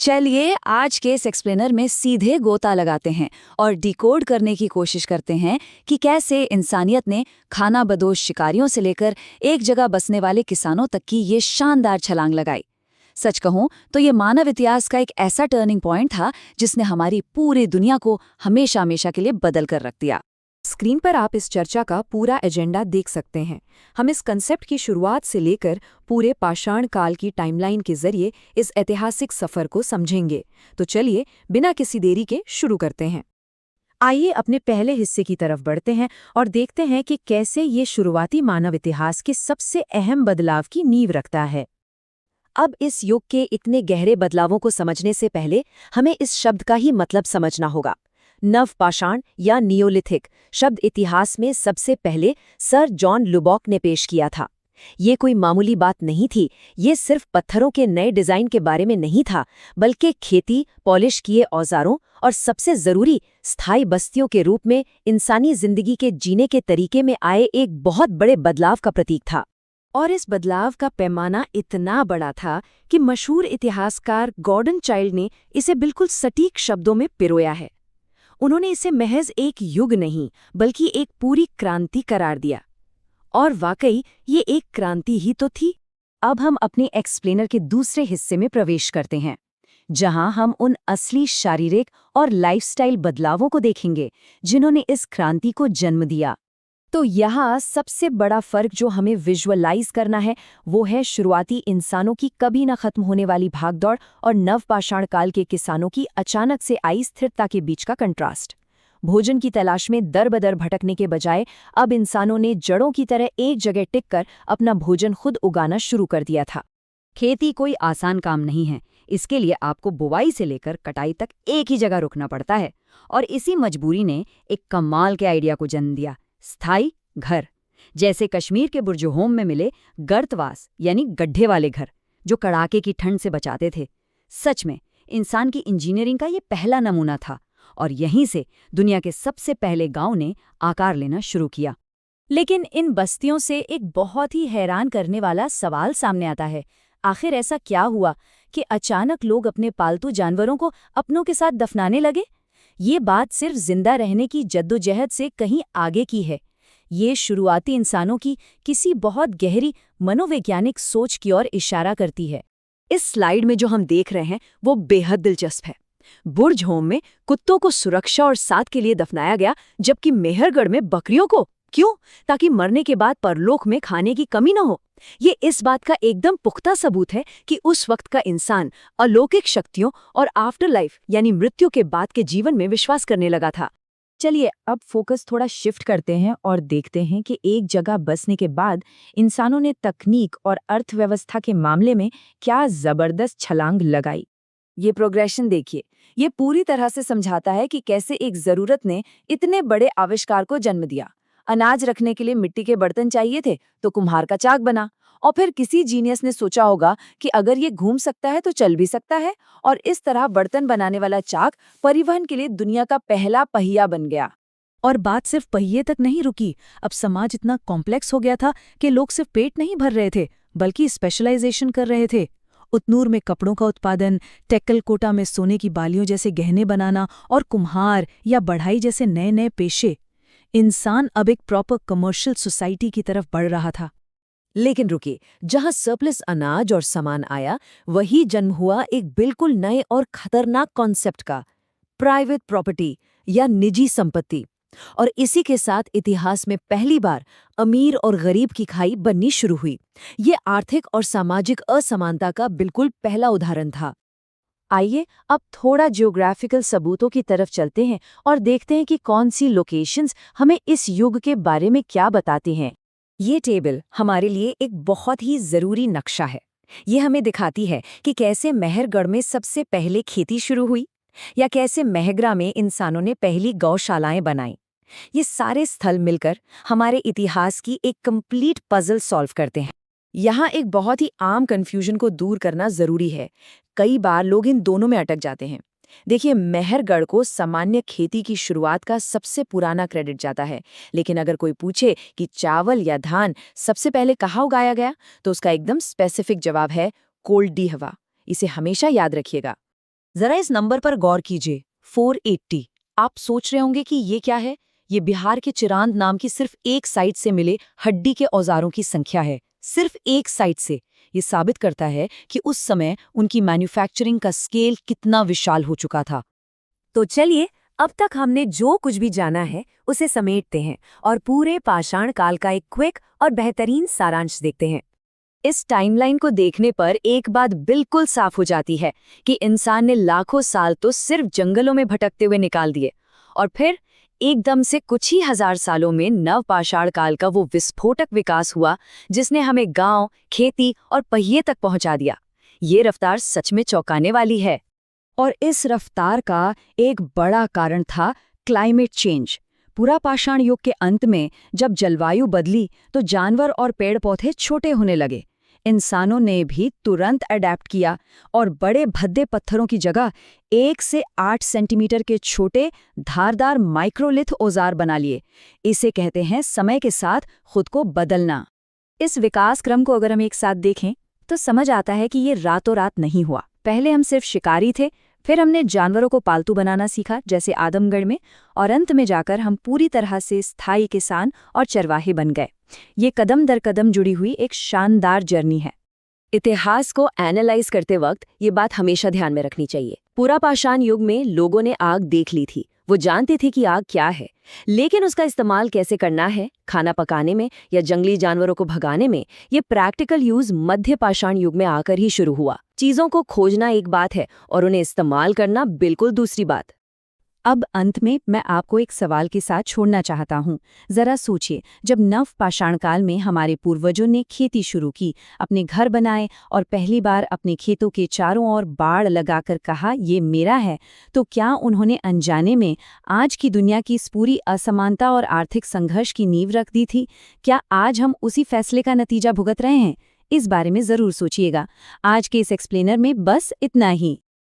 चलिए आज के इस एक्सप्लेनर में सीधे गोता लगाते हैं और डिकोड करने की कोशिश करते हैं कि कैसे इंसानियत ने खानाबदोश शिकारियों से लेकर एक जगह बसने वाले किसानों तक की ये शानदार छलांग लगाई। सच कहूं तो ये मानव इतिहास का एक ऐसा टर्निंग पॉइंट था जिसने हमारी पूरी दुनिया को हमेशा हमेशा के लिए बदल कर रख दिया। स्क्रीन पर आप इस चर्चा का पूरा एजेंडा देख सकते हैं। हम इस कंसेप्ट की शुरुआत से लेकर पूरे पाषाण काल की टाइमलाइन के जरिए इस ऐतिहासिक सफर को समझेंगे। तो चलिए बिना किसी देरी के शुरू करते हैं। आइए अपने पहले हिस्से की तरफ बढ़ते हैं और देखते हैं कि कैसे ये शुरुआती मानव इतिहास के सबसे अहम बदलाव की नींव रखता है। अब इस युग के इतने गहरे बदलावों को समझने से पहले हमें इस शब्द का ही मतलब समझना होगा। नवपाषाण या नियोलिथिक शब्द इतिहास में सबसे पहले सर जॉन लुबॉक ने पेश किया था। ये कोई मामूली बात नहीं थी। ये सिर्फ पत्थरों के नए डिजाइन के बारे में नहीं था, बल्कि खेती, पॉलिश किए औजारों और सबसे जरूरी स्थायी बस्तियों के रूप में इंसानी जिंदगी के जीने के तरीके में आए एक बहुत बड़े बदलाव का प्रतीक था। और इस बदलाव का पैमाना इतना बड़ा था कि मशहूर इतिहासकार गॉर्डन चाइल्ड ने इसे बिल्कुल सटीक शब्दों में पिरोया है। उन्होंने इसे महज एक युग नहीं बल्कि एक पूरी क्रांति करार दिया। और वाकई ये एक क्रांति ही तो थी। अब हम अपने एक्सप्लेनर के दूसरे हिस्से में प्रवेश करते हैं, जहां हम उन असली शारीरिक और लाइफस्टाइल बदलावों को देखेंगे जिन्होंने इस क्रांति को जन्म दिया। तो यहाँ सबसे बड़ा फर्क जो हमें विजुअलाइज करना है वो है शुरुआती इंसानों की कभी न खत्म होने वाली भागदौड़ और नवपाषाण काल के किसानों की अचानक से आई स्थिरता के बीच का कंट्रास्ट। भोजन की तलाश में दर-बदर भटकने के बजाय अब इंसानों ने जड़ों की तरह एक जगह टिककर अपना भोजन खुद उगाना शुरू कर दिया था। खेती कोई आसान काम नहीं है। इसके लिए आपको बुवाई से लेकर कटाई तक एक ही जगह रुकना पड़ता है। और इसी मजबूरी ने एक कमाल के आइडिया को जन्म दिया, स्थायी घर। जैसे कश्मीर के बुर्जोहोम में मिले गर्तवास यानी गड्ढे वाले घर जो कड़ाके की ठंड से बचाते थे। सच में इंसान की इंजीनियरिंग का ये पहला नमूना था और यहीं से दुनिया के सबसे पहले गांव ने आकार लेना शुरू किया। लेकिन इन बस्तियों से एक बहुत ही हैरान करने वाला सवाल सामने आता है। आखिर ऐसा क्या हुआ कि अचानक लोग अपने पालतू जानवरों को अपनों के साथ दफनाने लगे? ये बात सिर्फ जिंदा रहने की जद्दोजहद से कहीं आगे की है। ये शुरुआती इंसानों की किसी बहुत गहरी मनोवैज्ञानिक सोच की ओर इशारा करती है। इस स्लाइड में जो हम देख रहे हैं वो बेहद दिलचस्प है। बुर्ज होम में कुत्तों को सुरक्षा और साथ के लिए दफनाया गया, जबकि मेहरगढ़ में बकरियों को क्यों? ताकि मरने के बाद परलोक में खाने की कमी न हो। ये इस बात का एकदम पुख्ता सबूत है कि उस वक्त का इंसान अलौकिक शक्तियों और आफ्टर लाइफ यानी मृत्यु के बाद के जीवन में विश्वास करने लगा था। चलिए अब फोकस थोड़ा शिफ्ट करते हैं और देखते हैं कि एक जगह बसने के बाद इंसानों ने तकनीक और अर्थव्यवस्था के मामले में क्या जबरदस्त छलांग लगाई। ये प्रोग्रेशन देखिए, ये पूरी तरह से समझाता है कि कैसे एक जरूरत ने इतने बड़े आविष्कार को जन्म दिया। अनाज रखने के लिए मिट्टी के बर्तन चाहिए थे तो कुम्हार का चाक बना, और फिर किसी जीनियस ने सोचा होगा कि अगर ये घूम सकता है तो चल भी सकता है, और इस तरह बर्तन बनाने वाला चाक परिवहन के लिए दुनिया का पहला पहिया बन गया। और बात सिर्फ पहिए तक नहीं रुकी। अब समाज इतना कॉम्प्लेक्स हो गया था कि लोग सिर्फ पेट नहीं भर रहे थे बल्कि स्पेशलाइजेशन कर रहे थे। उतनूर में कपड़ों का उत्पादन, टेक्कलकोटा में सोने की बालियों जैसे गहने बनाना और कुम्हार या बढ़ाई जैसे नए नए पेशे। इंसान अब एक प्रॉपर कमर्शियल सोसाइटी की तरफ बढ़ रहा था। लेकिन रुकिए, जहां सरप्लस अनाज और सामान आया वही जन्म हुआ एक बिल्कुल नए और खतरनाक कॉन्सेप्ट का, प्राइवेट प्रॉपर्टी या निजी संपत्ति। और इसी के साथ इतिहास में पहली बार अमीर और गरीब की खाई बननी शुरू हुई। ये आर्थिक और सामाजिक असमानता का बिल्कुल पहला उदाहरण था। आइए अब थोड़ा जियोग्राफिकल सबूतों की तरफ चलते हैं और देखते हैं कि कौन सी लोकेशंस हमें इस युग के बारे में क्या बताती हैं। ये टेबल हमारे लिए एक बहुत ही जरूरी नक्शा है। ये हमें दिखाती है कि कैसे मेहरगढ़ में सबसे पहले खेती शुरू हुई या कैसे मेहगरा में इंसानों ने पहली गौशालाएं बनाई। ये सारे स्थल मिलकर हमारे इतिहास की एक कंप्लीट पजल सॉल्व करते हैं। यहाँ एक बहुत ही आम कन्फ्यूजन को दूर करना जरूरी है। कई बार लोग इन दोनों में अटक जाते हैं। देखिए, मेहरगढ़ को सामान्य खेती की शुरुआत का सबसे पुराना क्रेडिट जाता है, लेकिन अगर कोई पूछे कि चावल या धान सबसे पहले कहाँ उगाया गया, तो उसका एकदम स्पेसिफिक जवाब है कोल्ड डी हवा। इसे हमेशा याद रखिएगा। जरा इस नंबर पर गौर कीजिए, 480। आप सोच रहे होंगे कि ये क्या है? ये बिहार के चिरांद नाम की सिर्फ एक साइट से मिले हड्डी के औजारों की संख्या है। सिर्फ एक साइट से। ये साबित करता है कि उस समय उनकी मैन्युफैक्चरिंग का स्केल कितना विशाल हो चुका था। तो चलिए, अब तक हमने जो कुछ भी जाना है उसे समेटते हैं और पूरे पाषाण काल का एक क्विक और बेहतरीन सारांश देखते हैं। इस टाइमलाइन को देखने पर एक बात बिल्कुल साफ हो जाती है कि इंसान ने लाखों साल तो सिर्फ जंगलों में भटकते हुए निकाल दिए, और फिर एकदम से कुछ ही हजार सालों में नवपाषाण काल का वो विस्फोटक विकास हुआ जिसने हमें गांव, खेती और पहिए तक पहुंचा दिया। ये रफ्तार सच में चौंकाने वाली है। और इस रफ्तार का एक बड़ा कारण था क्लाइमेट चेंज। पूरा पाषाण युग के अंत में जब जलवायु बदली तो जानवर और पेड़ पौधे छोटे होने लगे। इंसानों ने भी तुरंत अडेप्ट किया और बड़े भद्दे पत्थरों की जगह 1 से 8 सेंटीमीटर के छोटे धारदार माइक्रोलिथ औजार बना लिए। इसे कहते हैं समय के साथ खुद को बदलना। इस विकास क्रम को अगर हम एक साथ देखें तो समझ आता है कि ये रातों रात नहीं हुआ। पहले हम सिर्फ शिकारी थे, फिर हमने जानवरों को पालतू बनाना सीखा जैसे आदमगढ़ में, और अंत में जाकर हम पूरी तरह से स्थायी किसान और चरवाहे बन गए। ये कदम दर कदम जुड़ी हुई एक शानदार जर्नी है। इतिहास को एनालाइज करते वक्त ये बात हमेशा ध्यान में रखनी चाहिए। पूरा पाषाण युग में लोगों ने आग देख ली थी। वो जानते थे कि आग क्या है, लेकिन उसका इस्तेमाल कैसे करना है, खाना पकाने में या जंगली जानवरों को भगाने में, ये प्रैक्टिकल यूज मध्य पाषाण युग में आकर ही शुरू हुआ। चीजों को खोजना एक बात है और उन्हें इस्तेमाल करना बिल्कुल दूसरी बात। अब अंत में मैं आपको एक सवाल के साथ छोड़ना चाहता हूँ। जरा सोचिए, जब नव पाषाण काल में हमारे पूर्वजों ने खेती शुरू की, अपने घर बनाए और पहली बार अपने खेतों के चारों ओर बाड़ लगाकर कहा ये मेरा है, तो क्या उन्होंने अनजाने में आज की दुनिया की इस पूरी असमानता और आर्थिक संघर्ष की नींव रख दी थी? क्या आज हम उसी फैसले का नतीजा भुगत रहे हैं? इस बारे में जरूर सोचिएगा। आज के इस एक्सप्लेनर में बस इतना ही।